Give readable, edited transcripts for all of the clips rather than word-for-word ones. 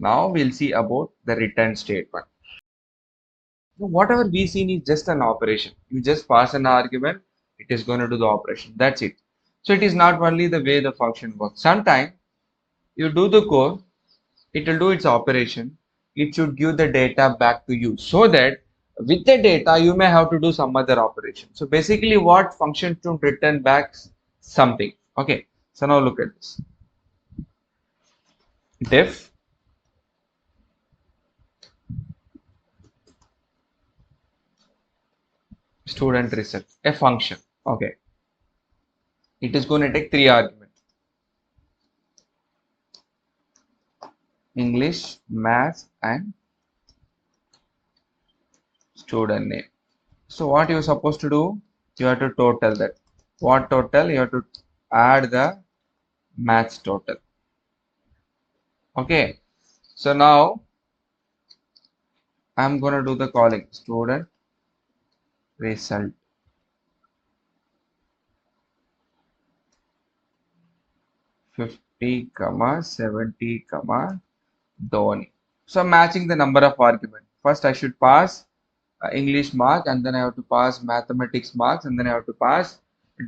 Now we'll see about the return statement. So whatever we seen is just an operation. You just pass an argument, it is going to do the operation. That's it. So it is not only the way the function works. Sometimes you do the code, it will do its operation. It should give the data back to you so that with the data you may have to do some other operation. So basically what function to return back something. Okay. So now look at this. Def student result, a function. Okay. It is going to take three arguments: English, math, and student name. So what you're supposed to do? You have to total that. What total? You have to add the maths total. Okay. So now I'm gonna do the calling student result 50, 70, Dhoni. So I'm matching the number of argument. First I should pass English mark, and then I have to pass mathematics marks, and then I have to pass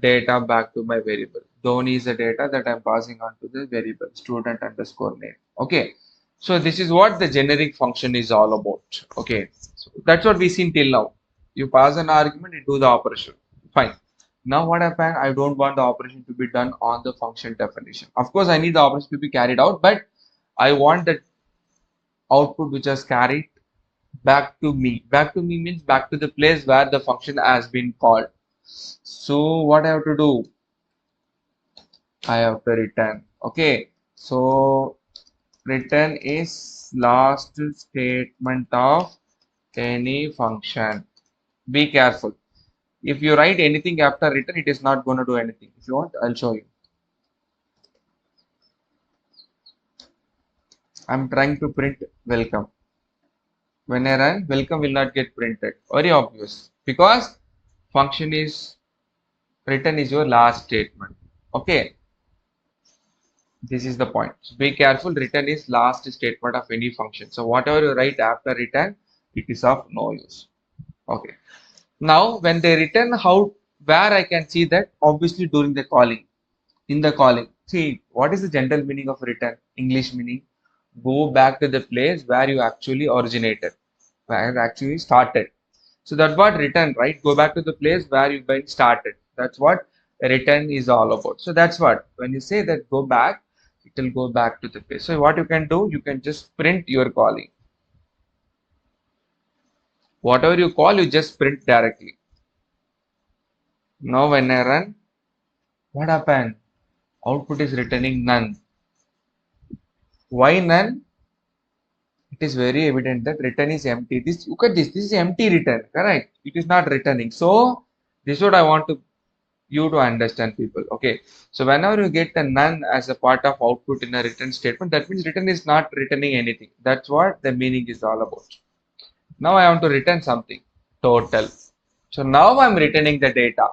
data back to my variable. Dhoni is the data that I'm passing on to the variable student underscore name. Okay. So this is what the generic function is all about. Okay. So that's what we seen till now. You pass an argument, you do the operation. Fine. Now what happened? I don't want the operation to be done on the function definition. Of course, I need the operation to be carried out, but I want that output which has carried back to me. Back to me means back to the place where the function has been called. So what I have to do? I have to return. Okay. So return is last statement of any function. Be careful. If you write anything after return, it is not going to do anything. If you want, I'll show you. I'm trying to print welcome. When I run, welcome will not get printed. Very obvious. Because function is return is your last statement. Okay. This is the point. So be careful. Return is last statement of any function. So whatever you write after return, it is of no use. Okay. Now when they return, how where I can see that obviously during the calling. In the calling. See, what is the general meaning of return? English meaning go back to the place where you actually originated, where you actually started. So that's what return, right? Go back to the place where you've been started. That's what return is all about. So that's what when you say that go back, it will go back to the place. So what you can do, you can just print your calling. Whatever you call, you just print directly. Now when I run, what happened? Output is returning none. Why none? It is very evident that return is empty. This look at this. This is empty return, correct? It is not returning. So this is what I want to you to understand, people. Okay. So whenever you get a none as a part of output in a return statement, that means return is not returning anything. That's what the meaning is all about. Now I want to return something total. So now I'm returning the data.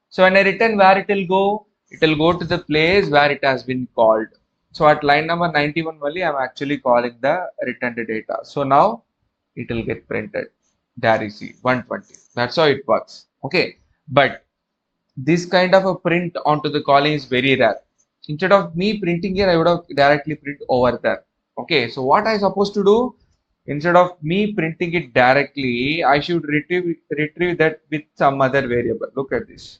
So when I return, where it will go? It will go to the place where it has been called. So at line number 91 only, I'm actually calling the returned data. So now it will get printed. There you see 120. That's how it works. Okay. But this kind of a print onto the calling is very rare. Instead of me printing here, I would have directly print over there. Okay. So what I supposed to do? Instead of me printing it directly, I should retrieve that with some other variable. Look at this.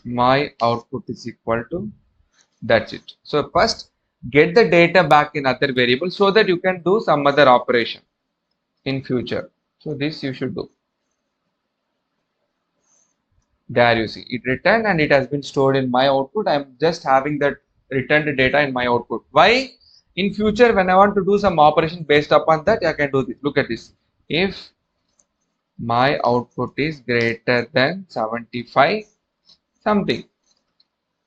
My output is equal to that's it. So first get the data back in other variable so that you can do some other operation in future. So this you should do. There you see it returned and it has been stored in my output. I'm just having that returned data in my output. Why? In future when I want to do some operation based upon that, I can do this. Look at this. If my output is greater than 75 something,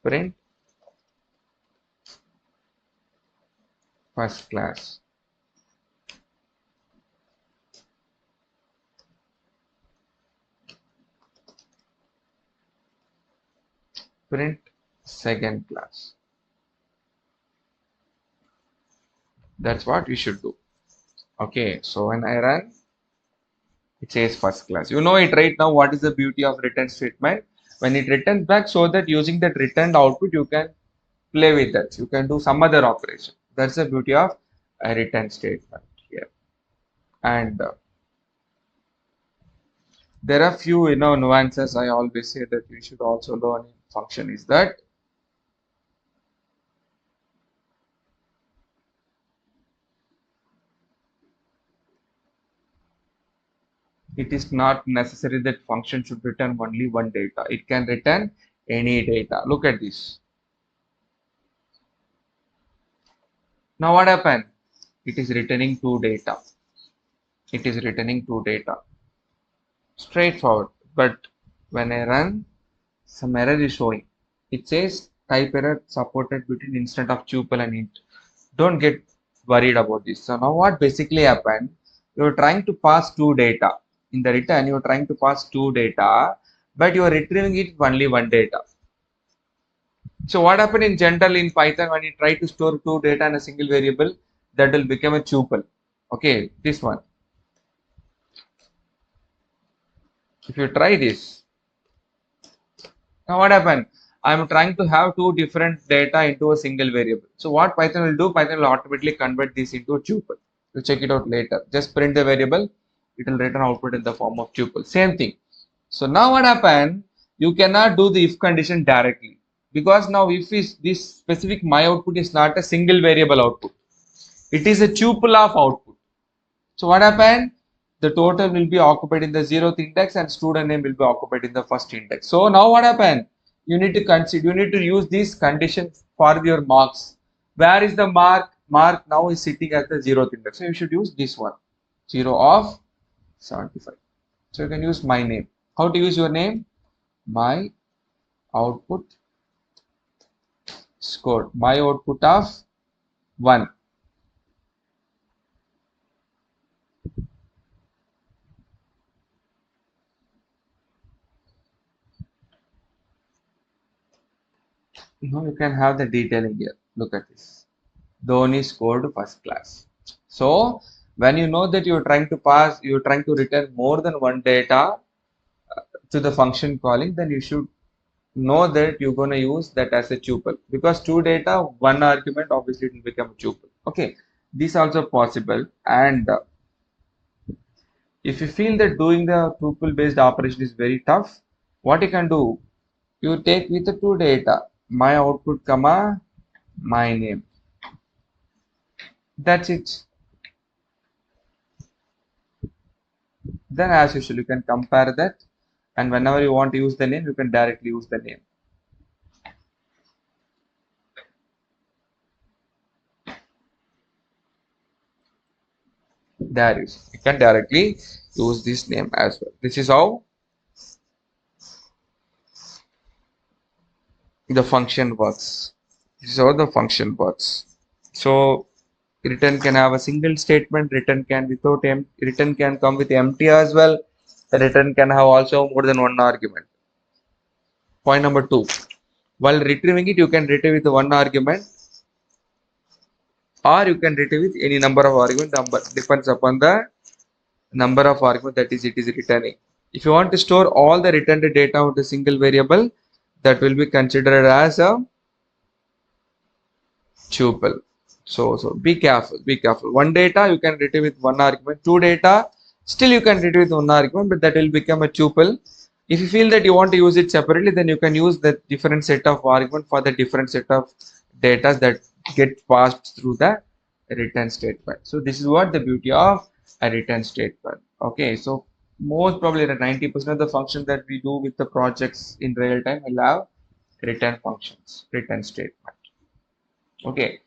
print first class. Print second class. That's what you should do. Okay, so when I run, it says first class. You know it right now. What is the beauty of return statement? When it returns back, so that using that returned output, you can play with that. You can do some other operation. That's the beauty of a return statement here. And there are few, nuances I always say that you should also learn in function is that it is not necessary that function should return only one data. It can return any data. Look at this. Now what happened? It is returning two data. It is returning two data. Straightforward. But when I run, some error is showing. It says type error supported between instant of tuple and int. Don't get worried about this. So now what basically happened? You're trying to pass two data. In the return, you're trying to pass two data, but you are retrieving it only one data. So what happened in general in Python when you try to store two data in a single variable, that will become a tuple. Okay, this one. If you try this, now what happened? I'm trying to have two different data into a single variable. So what Python will do? Python will automatically convert this into a tuple. You check it out later. Just print the variable. It will return output in the form of tuple. Same thing. So now what happened? You cannot do the if condition directly because now if is this specific my output is not a single variable output. It is a tuple of output. So what happened? The total will be occupied in the 0th index and student name will be occupied in the first index. So now what happened? You need to consider, you need to use these conditions for your marks. Where is the mark? Mark now is sitting at the 0th index. So you should use this one, 0 of 75. So you can use my name. How to use your name? My output score. My output of 1. Now you can have the detailing here. Look at this. Dhoni scored first class. So when you know that you're trying to pass, you're trying to return more than one data to the function calling, then you should know that you're going to use that as a tuple because two data, one argument, obviously it will become a tuple. Okay, this also possible. And if you feel that doing the tuple based operation is very tough, what you can do, you take with the two data, my output comma my name. That's it. Then as usual, you can compare that and whenever you want to use the name, you can directly use the name. There is. You can directly use this name as well. This is how the function works. This is how the function works. So return can have a single statement, return can without return can come with empty as well. The return can have also more than one argument. Point number 2. While retrieving it, you can retrieve with one argument or you can retrieve with any number of argument. Number depends upon the number of argument that is it is returning. If you want to store all the returned data of the single variable, that will be considered as a tuple. So be careful, be careful. One data you can retrieve with one argument, two data still you can retrieve with one argument, but that will become a tuple. If you feel that you want to use it separately, then you can use the different set of argument for the different set of data that get passed through the return statement. So this is what the beauty of a return statement. Okay, so most probably the 90% of the functions that we do with the projects in real time will have return functions, return statement. Okay.